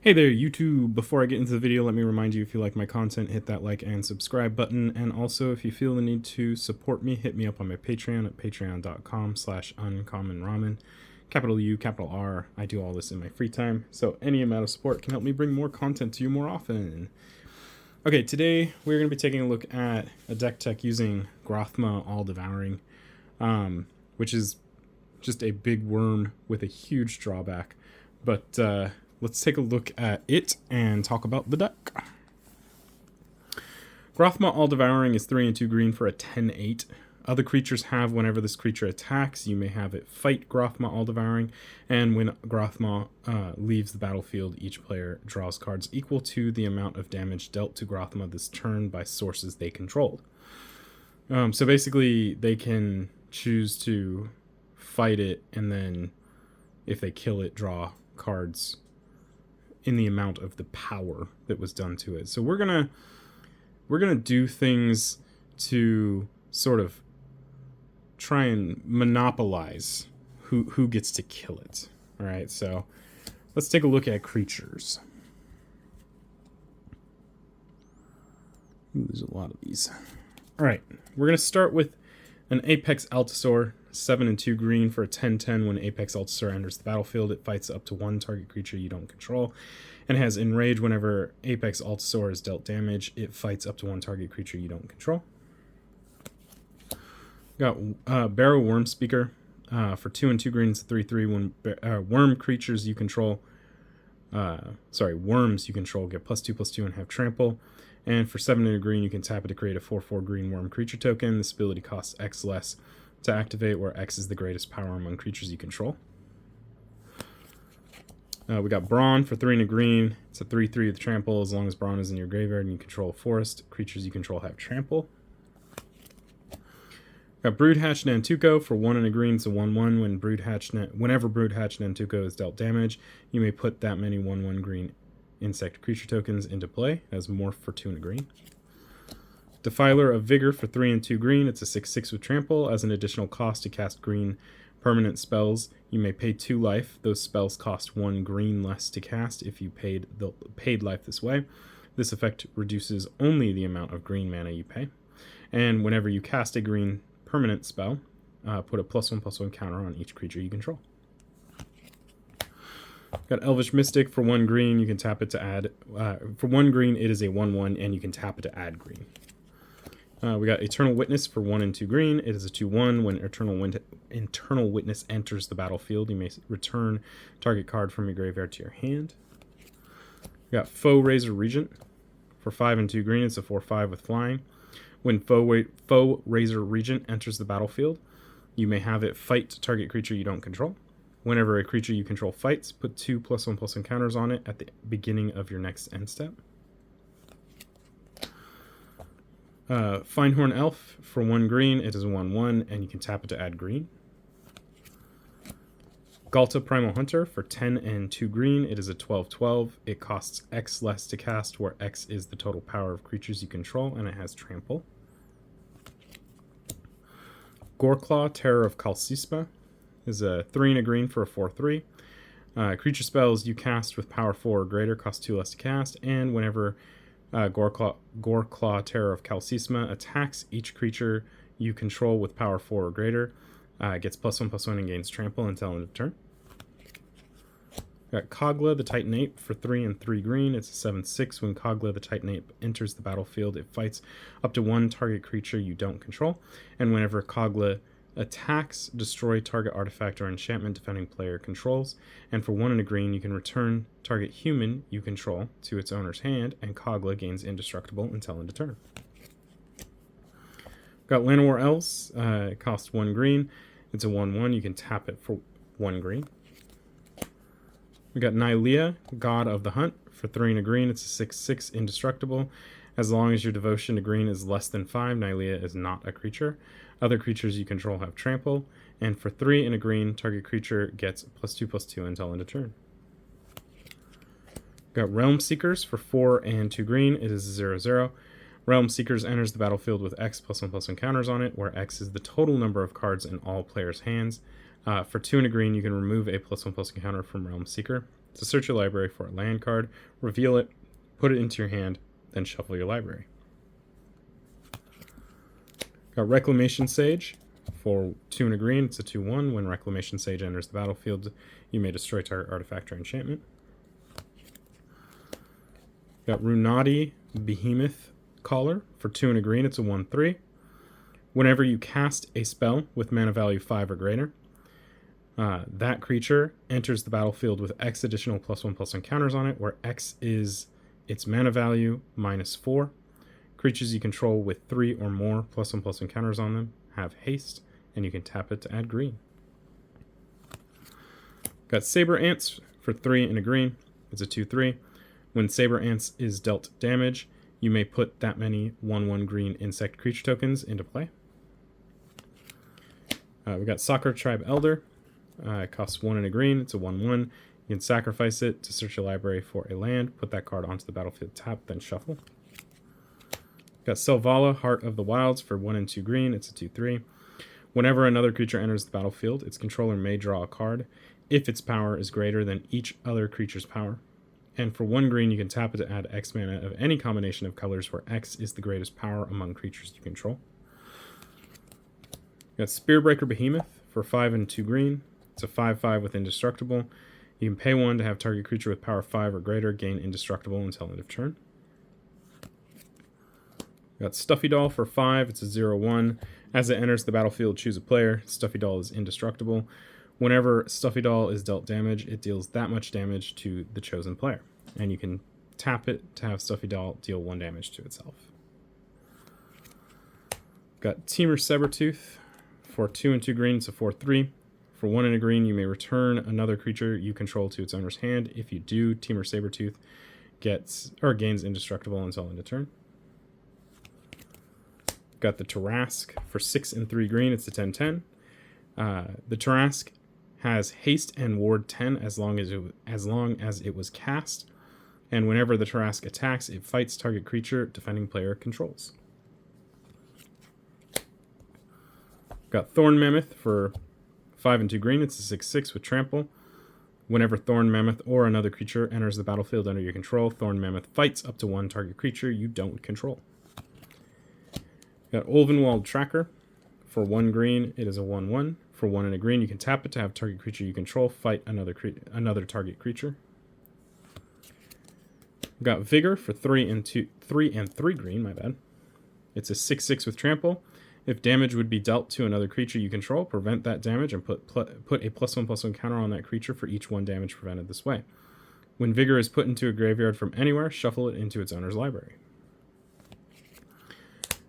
Hey there, YouTube. Before I get into the video, let me remind you, if you like my content, hit that like and subscribe button. And also, if you feel the need to support me, hit me up on my Patreon at patreon.com/uncommonramen. Capital U, capital R. I do all this in my free time, so any amount of support can help me bring more content to you more often. Okay, today we're going to be taking a look at a deck tech using Grothama All-Devouring, which is just a big worm with a huge drawback. But let's take a look at it and talk about the deck. Grothama All-Devouring is 3 and 2 green for a 10/8. Other creatures have, whenever this creature attacks, you may have it fight Grothama All-Devouring, and when Grothama leaves the battlefield, each player draws cards equal to the amount of damage dealt to Grothama this turn by sources they controlled. So basically, they can choose to fight it, and then if they kill it, draw cards in the amount of the power that was done to it. So we're gonna do things to sort of try and monopolize who gets to kill it. All right, so let's take a look at creatures. Ooh, there's a lot of these. All right, we're gonna start with an Apex Altasaur, 7 and 2 green for a 10/10. When Apex Altasaur enters the battlefield, it fights up to one target creature you don't control, and has Enrage. Whenever Apex Altasaur is dealt damage, it fights up to one target creature you don't control. Got Barrow Wurm Speaker for 2 and 2 greens, 3/3. When worms you control get +2/+2 and have trample. And for 7 and a green, you can tap it to create a 4/4 green worm creature token. This ability costs X less to activate, where X is the greatest power among creatures you control. We got Brawn for 3 and a green. It's a 3/3 with trample. As long as Brawn is in your graveyard and you control a forest, creatures you control have trample. Got Broodhatch Nantuko for 1 and a green. It's a 1/1. Whenever Broodhatch Nantuko is dealt damage, you may put that many 1/1 green insect creature tokens into play as Morph for 2 and a green. Defiler of Vigor for 3 and 2 green. It's a 6/6 with trample. As an additional cost to cast green permanent spells, you may pay 2 life. Those spells cost 1 green less to cast if you paid life this way. This effect reduces only the amount of green mana you pay. And whenever you cast a green permanent spell, put a +1/+1 counter on each creature you control. Got Elvish Mystic for 1 green. You can tap it to add. For 1 green, it is a 1/1, and you can tap it to add green. We got Eternal Witness for 1 and 2 green. It is a 2/1. When Eternal Witness enters the battlefield, you may return target card from your graveyard to your hand. We got Foe Razor Regent for 5 and 2 green. It's a 4/5 with flying. When Foe Razor Regent enters the battlefield, you may have it fight target creature you don't control. Whenever a creature you control fights, put 2 +1/+1 counters on it at the beginning of your next end step. Finehorn Elf for 1 green. It is a 1/1, and you can tap it to add green. Galta Primal Hunter for 10 and 2 green. It is a 12/12. It costs X less to cast, where X is the total power of creatures you control, and it has trample. Goreclaw, Terror of Kalsisma, is a 3 and a green for a 4/3. Creature spells you cast with power 4 or greater cost 2 less to cast, and whenever Goreclaw, Terror of Kalsisma attacks each creature you control with power 4 or greater, gets +1/+1 and gains trample until end of turn. Got Kogla the Titan Ape for 3 and 3 green. It's a 7/6. When Kogla the Titan Ape enters the battlefield, it fights up to one target creature you don't control, and whenever Kogla attacks, destroy target artifact or enchantment defending player controls. And for 1 and a green, you can return target human you control to its owner's hand, and Kogla gains indestructible until end of turn. Got Llanowar Elves. It costs 1 green. It's a 1/1. You can tap it for 1 green. We got Nylea, God of the Hunt, for 3 and a green. It's a 6/6 indestructible. As long as your devotion to green is less than 5, Nylea is not a creature. Other creatures you control have trample. And for 3 and a green, target creature gets +2/+2 until end of turn. Got Realm Seekers for 4 and 2 green. It is a 0/0. Realm Seekers enters the battlefield with X +1/+1 counters on it, where X is the total number of cards in all players' hands. For 2 and a green, you can remove a +1/+1 counter from Realm Seeker. to search your library for a land card, reveal it, put it into your hand, then shuffle your library. Got Reclamation Sage for 2 and a green. It's a 2/1. When Reclamation Sage enters the battlefield, you may destroy target artifact or enchantment. Got Runati Behemoth Collar for 2 and a green. It's a 1/3. Whenever you cast a spell with mana value 5 or greater, that creature enters the battlefield with X additional +1/+1 counters on it, where X is its mana value -4. Creatures you control with 3 or more +1/+1 counters on them have haste, and you can tap it to add green. Got Saber Ants for 3 and a green. It's a 2/3. When Saber Ants is dealt damage, you may put that many 1/1 green insect creature tokens into play. We got Soccer Tribe Elder. It costs 1 and a green. It's a 1/1. You can sacrifice it to search your library for a land, put that card onto the battlefield tap, then shuffle. Got Selvala, Heart of the Wilds for 1 and 2 green. It's a 2/3. Whenever another creature enters the battlefield, its controller may draw a card if its power is greater than each other creature's power. And for 1 green, you can tap it to add X mana of any combination of colors where X is the greatest power among creatures you control. Got Spearbreaker Behemoth for 5 and 2 green. It's a 5/5 with Indestructible. You can pay 1 to have target creature with power 5 or greater gain Indestructible until end of turn. Got Stuffy Doll for 5. It's a 0/1. As it enters the battlefield, choose a player. Stuffy Doll is indestructible. Whenever Stuffy Doll is dealt damage, it deals that much damage to the chosen player. And you can tap it to have Stuffy Doll deal 1 damage to itself. Got Temur Sabertooth for 2 and 2 green. It's a 4/3. For 1 and a green, you may return another creature you control to its owner's hand. If you do, Temur Sabertooth gains indestructible until end of turn. Got the Tarask for 6 and 3 green. It's a 10/10. The Tarask has haste and ward 10 as long as it was cast. And whenever the Tarask attacks, it fights target creature defending player controls. Got Thorn Mammoth for 5 and 2 green. It's a 6/6 with trample. Whenever Thorn Mammoth or another creature enters the battlefield under your control, Thorn Mammoth fights up to 1 target creature you don't control. Got Ulvenwald Tracker for 1 green. It is a 1/1. For 1 and a green, you can tap it to have target creature you control fight another target creature. Got Vigor for 3 and 3 green. My bad. It's a 6/6 with trample. If damage would be dealt to another creature you control, prevent that damage and put a +1/+1 counter on that creature for each 1 damage prevented this way. When Vigor is put into a graveyard from anywhere, shuffle it into its owner's library.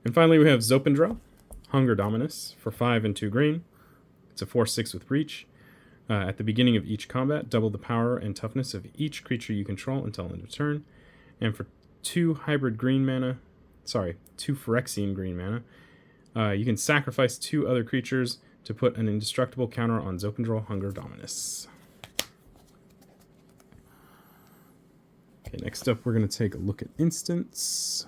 And finally, we have Zopendro, Hunger Dominus, for 5 and 2 green. It's a 4/6 with Reach. At the beginning of each combat, double the power and toughness of each creature you control until end of turn. And for 2 Phyrexian green mana, you can sacrifice 2 other creatures to put an indestructible counter on Zopendro, Hunger Dominus. Okay, next up, we're going to take a look at instants.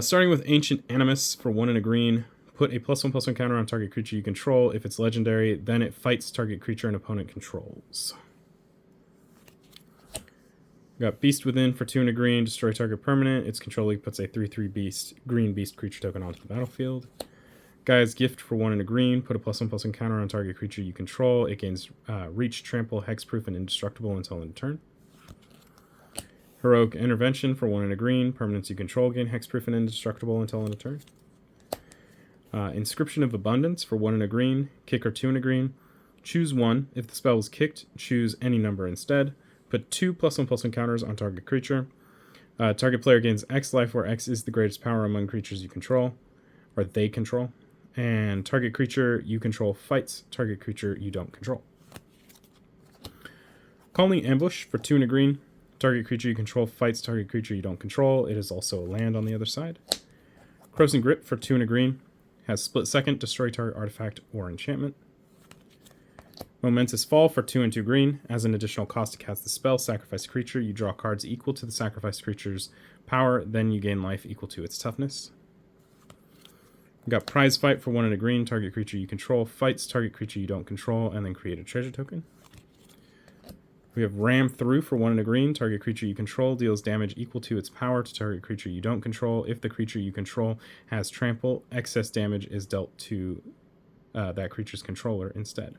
Starting with Ancient Animus for 1 and a green, put a +1/+1 counter on target creature you control. If it's legendary, then it fights target creature an opponent controls. Got Beast Within for 2 and a green, destroy target permanent. Its controller puts a 3/3 green beast creature token onto the battlefield. Gaia's Gift for 1 and a green, put a +1/+1 counter on target creature you control. It gains Reach, Trample, Hexproof, and Indestructible until end of turn. Heroic Intervention for 1 and a green, permanents you control gain Hexproof and Indestructible until end of turn. Inscription of Abundance for 1 and a green, kicker 2 and a green. Choose 1. If the spell was kicked, choose any number instead. Put 2 +1/+1 counters on target creature. Target player gains X life, where X is the greatest power among creatures you control, or they control. And target creature you control fights target creature you don't control. Calling Ambush for 2 and a green. Target creature you control fights target creature you don't control. It is also a land on the other side. Croson Grip for 2 and a green. Has Split Second, destroy target artifact or enchantment. Momentous Fall for 2 and 2 green. As an additional cost to cast the spell, sacrifice a creature. You draw cards equal to the sacrificed creature's power, then you gain life equal to its toughness. We got Prize Fight for 1 and a green. Target creature you control fights target creature you don't control, and then create a treasure token. We have Ram Through for 1 and a green. Target creature you control deals damage equal to its power to target creature you don't control. If the creature you control has trample, excess damage is dealt to that creature's controller instead.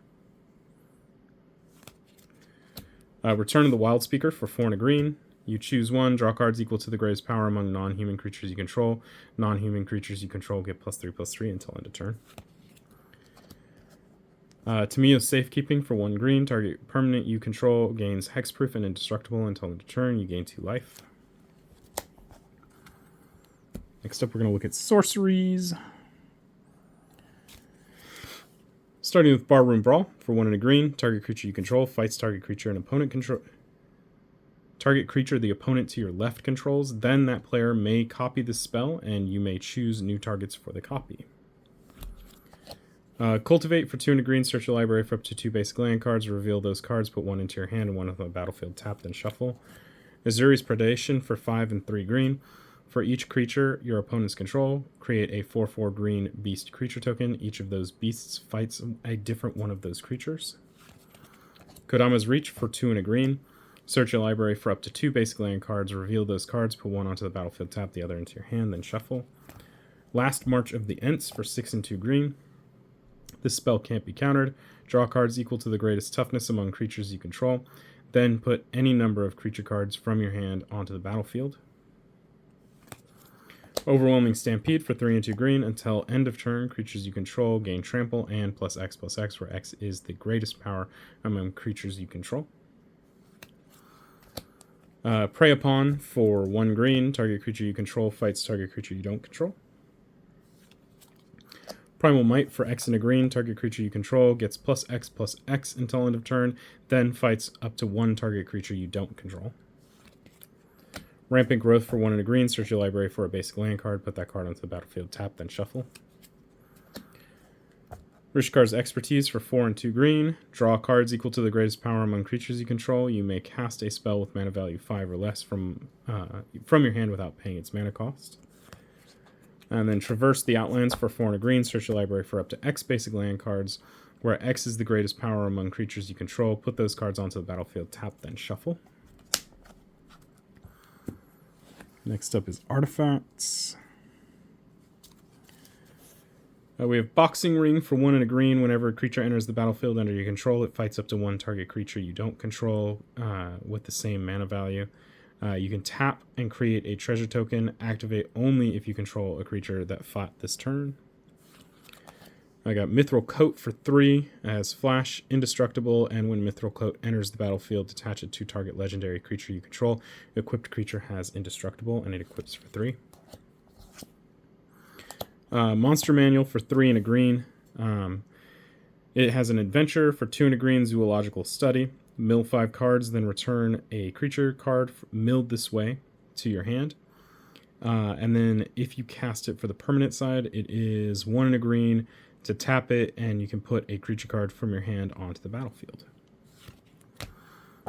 Return of the Wild Speaker for 4 and a green. You choose one, draw cards equal to the greatest power among non-human creatures you control. Non-human creatures you control get +3/+3 until end of turn. Tamiyo's Safekeeping for 1 green. Target permanent you control gains hexproof and indestructible until end of turn. You gain 2 life. Next up, we're going to look at sorceries. Starting with Barroom Brawl for 1 and a green. Target creature you control fights target creature an opponent control. Target creature the opponent to your left controls. Then that player may copy the spell, and you may choose new targets for the copy. Cultivate for 2 and a green. Search your library for up to 2 basic land cards. Reveal those cards. Put 1 into your hand and 1 on the battlefield. Tap, then shuffle. Azuri's Predation for 5 and 3 green. For each creature your opponents control, create a 4/4 green beast creature token. Each of those beasts fights a different one of those creatures. Kodama's Reach for 2 and a green. Search your library for up to 2 basic land cards. Reveal those cards. Put 1 onto the battlefield. Tap the other into your hand, then shuffle. Last March of the Ents for 6 and 2 green. This spell can't be countered. Draw cards equal to the greatest toughness among creatures you control. Then put any number of creature cards from your hand onto the battlefield. Overwhelming Stampede for 3 and 2 green. Until end of turn, creatures you control gain trample and +X/+X, where X is the greatest power among creatures you control. Prey Upon for 1 green. Target creature you control fights target creature you don't control. Primal Might for X and a green. Target creature you control gets +X/+X until end of turn, then fights up to 1 target creature you don't control. Rampant Growth for 1 and a green. Search your library for a basic land card. Put that card onto the battlefield. Tap, then shuffle. Rishikar's Expertise for 4 and 2 green. Draw cards equal to the greatest power among creatures you control. You may cast a spell with mana value 5 or less from your hand without paying its mana cost. And then Traverse the Outlands for 4 and a green. Search your library for up to X basic land cards, where X is the greatest power among creatures you control. Put those cards onto the battlefield. Tap, then shuffle. Next up is Artifacts. We have Boxing Ring for 1 and a green. Whenever a creature enters the battlefield under your control, it fights up to 1 target creature you don't control with the same mana value. You can tap and create a treasure token. Activate only if you control a creature that fought this turn. I got Mithril Coat for 3 as Flash, Indestructible, and when Mithril Coat enters the battlefield, detach it to target legendary creature you control. The equipped creature has Indestructible, and it equips for 3. Monster Manual for 3 and a green. It has an adventure for 2 and a green. Zoological Study. Mill 5 cards, then return a creature card milled this way to your hand. And then if you cast it for the permanent side, it is 1 and a green to tap it, and you can put a creature card from your hand onto the battlefield.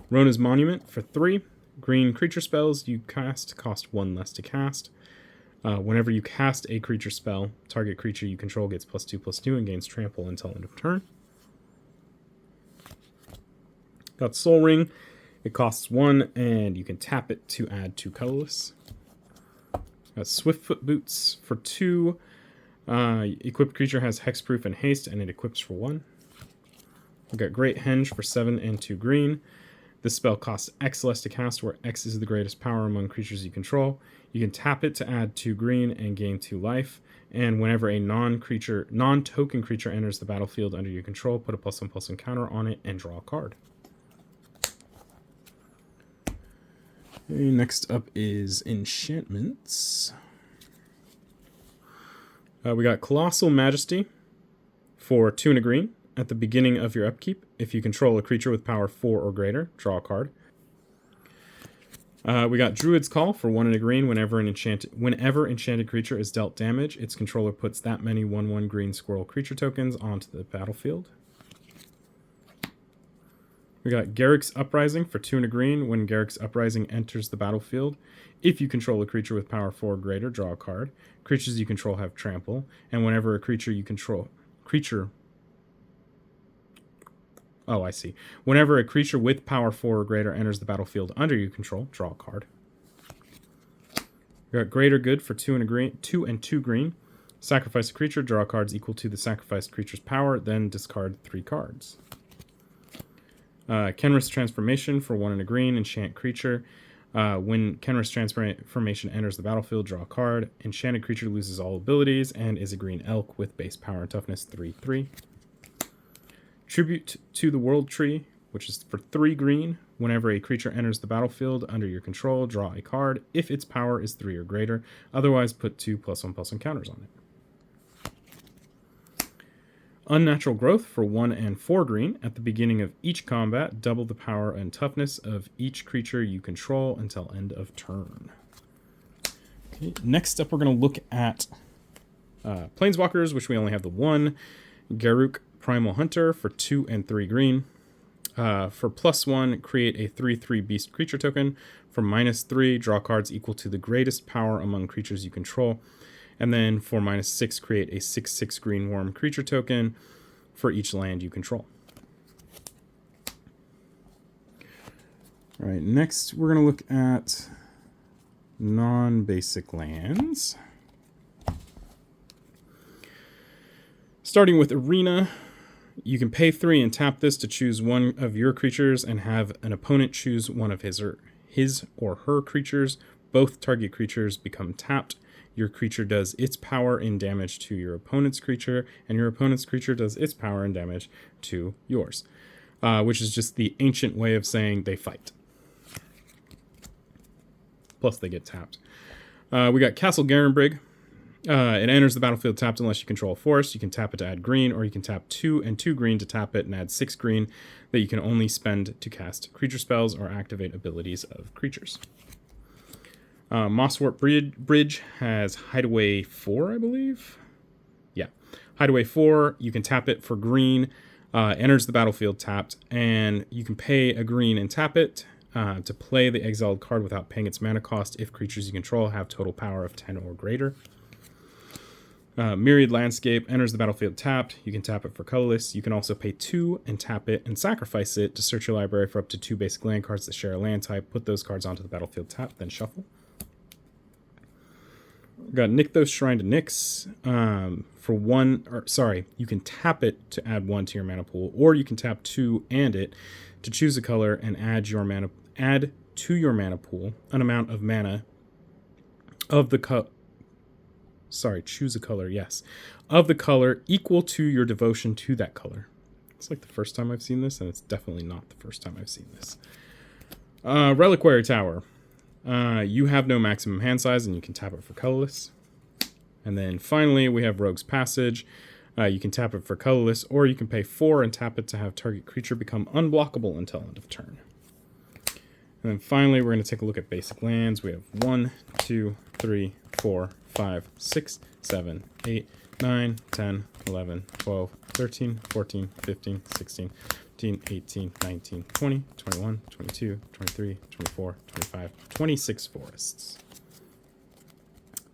Rona's Monument for 3. Green creature spells you cast cost 1 less to cast. Whenever you cast a creature spell, target creature you control gets +2/+2 and gains trample until end of turn. Got Soul Ring. It costs 1, and you can tap it to add 2 colorless. Got Swiftfoot Boots for 2. Equipped creature has Hexproof and Haste, and it equips for 1. We've got Great Henge for 7 and 2 green. This spell costs X less to cast, where X is the greatest power among creatures you control. You can tap it to add 2 green and gain 2 life. And whenever a non-token creature enters the battlefield under your control, put a +1/+1 counter on it and draw a card. Okay, next up is enchantments. We got Colossal Majesty for 2 and a green. At the beginning of your upkeep, if you control a creature with power 4 or greater, draw a card. We got Druid's Call for 1 and a green. Whenever enchanted creature is dealt damage, its controller puts that many 1/1 green squirrel creature tokens onto the battlefield. We got Garruk's Uprising for 2 and a green. When Garruk's Uprising enters the battlefield, if you control a creature with power 4 or greater, draw a card. Creatures you control have trample, and whenever a creature you control... Oh, I see. Whenever a creature with power 4 or greater enters the battlefield under your control, draw a card. We got Greater Good for 2 and a green, 2 and 2 green. Sacrifice a creature, draw cards equal to the sacrificed creature's power, then discard 3 cards. Kenrith's Transformation for 1 and a green, enchant creature. When Kenrith's Transformation enters the battlefield, draw a card. Enchanted creature loses all abilities and is a green elk with base power and toughness 3/3. Tribute to the World Tree, which is for 3 green. Whenever a creature enters the battlefield under your control, draw a card if its power is 3 or greater. Otherwise, put 2+1/+1 counters on it. Unnatural Growth for 1 and 4 green. At the beginning of each combat, double the power and toughness of each creature you control until end of turn. Okay, next up, we're going to look at Planeswalkers, which we only have the 1. Garruk Primal Hunter for 2 and 3 green. For +1, create a 3/3 beast creature token. For -3, draw cards equal to the greatest power among creatures you control. And then for -6, create a 6/6 green Wurm creature token for each land you control. All right, next we're going to look at non-basic lands. Starting with Arena, you can pay 3 and tap this to choose one of your creatures and have an opponent choose one of his or her creatures. Both target creatures become tapped. Your creature does its power and damage to your opponent's creature, and your opponent's creature does its power and damage to yours, which is just the ancient way of saying they fight. Plus, they get tapped. We got Castle Garenbrig. It enters the battlefield tapped unless you control a forest. You can tap it to add green, or you can tap 2 and 2 green to tap it and add 6 green that you can only spend to cast creature spells or activate abilities of creatures. Mosswort Bridge has Hideaway 4, I believe. Yeah, Hideaway 4. You can tap it for green. Enters the battlefield tapped, and you can pay a green and tap it to play the exiled card without paying its mana cost if creatures you control have total power of 10 or greater. Myriad Landscape enters the battlefield tapped. You can tap it for colorless. You can also pay 2 and tap it and sacrifice it to search your library for up to 2 basic land cards that share a land type. Put those cards onto the battlefield tapped, then shuffle. We got Nykthos Shrine to Nyx for 1. Or sorry, you can tap it to add 1 to your mana pool, or you can tap 2 and it to choose a color and add to your mana pool an amount of mana of the choose a color, yes. Of the color equal to your devotion to that color. It's like the first time I've seen this, and it's definitely not the first time I've seen this. Reliquary Tower. You have no maximum hand size, and you can tap it for colorless. And then finally, we have Rogue's Passage. You can tap it for colorless, or you can pay 4 and tap it to have target creature become unblockable until end of turn. And then finally, we're going to take a look at basic lands. We have 1, 2, 3, 4, 5, 6, 7, 8, 9, 10, 11, 12, 13, 14, 15, 16, 17, 18, 19, 20, 21, 22, 23, 24, 25, 26 forests.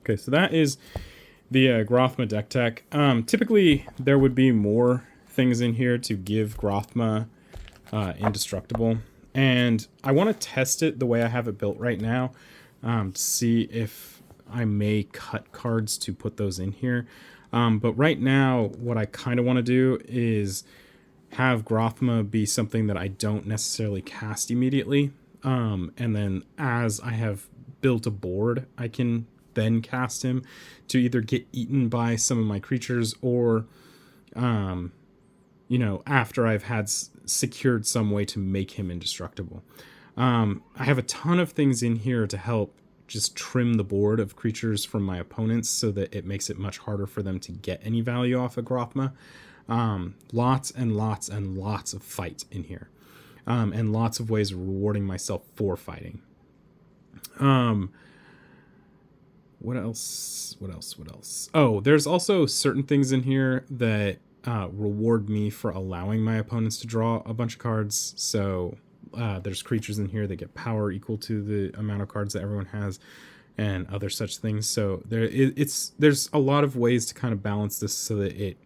Okay, so that is the Grothama deck tech. Typically, there would be more things in here to give Grothama indestructible. And I want to test it the way I have it built right now to see if I may cut cards to put those in here. But right now, what I kind of want to do is have Grothama be something that I don't necessarily cast immediately. And then as I have built a board, I can then cast him to either get eaten by some of my creatures or, after I've had secured some way to make him indestructible. I have a ton of things in here to help just trim the board of creatures from my opponents so that it makes it much harder for them to get any value off of Grothama. Lots and lots and lots of fight in here. And lots of ways of rewarding myself for fighting. What else? Oh, there's also certain things in here that reward me for allowing my opponents to draw a bunch of cards. So there's creatures in here that get power equal to the amount of cards that everyone has, and other such things. So there's a lot of ways to kind of balance this so that it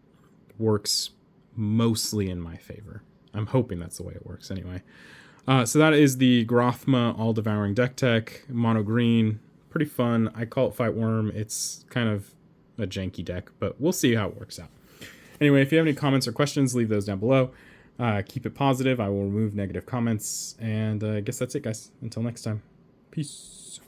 works mostly in my favor. I'm hoping that's the way it works anyway. So that is the Grothama All-Devouring deck tech, mono green, pretty fun. I call it Fight Wurm. It's kind of a janky deck, but we'll see how it works out. Anyway, if you have any comments or questions, leave those down below. Keep it positive. I will remove negative comments. And I guess that's it, guys. Until next time. Peace.